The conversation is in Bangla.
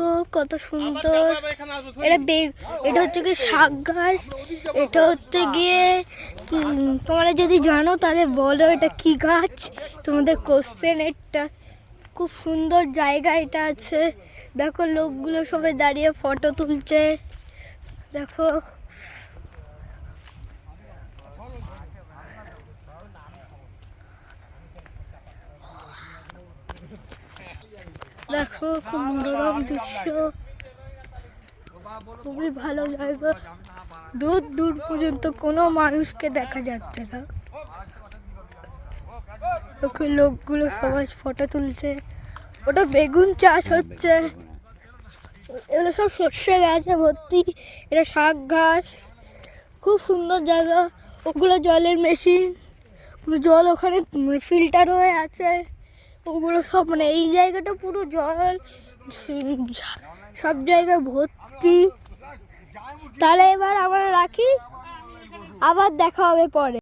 তো কত সুন্দর এটা হচ্ছে কি শাক গাছ। এটা হচ্ছে গিয়ে তোমরা যদি জানো তাহলে বলো এটা কি গাছ, তোমাদের কোশ্চেন। এটা খুব সুন্দর জায়গা এটা আছে। দেখো লোকগুলো সবাই দাঁড়িয়ে ফটো তুলছে। দেখো দেখো খুব মনোরম দৃশ্য, খুবই ভালো জায়গা। দূর দূর পর্যন্ত কোনো মানুষকে দেখা যাচ্ছে না। ওকে লোকগুলো সবাই ফটো তুলছে। ওটা বেগুন চাষ হচ্ছে, এগুলো সব সর্ষে গাছে ভর্তি। এটা শাক গাছ, খুব সুন্দর জায়গা। ওগুলো জলের মেশিন, জল ওখানে ফিল্টার হয়ে আছে। ওগুলো সব এই জায়গাটা পুরো জল, সব জায়গায় ভর্তি। তাহলে এবার আমরা রাখি, আবার দেখা হবে পরে।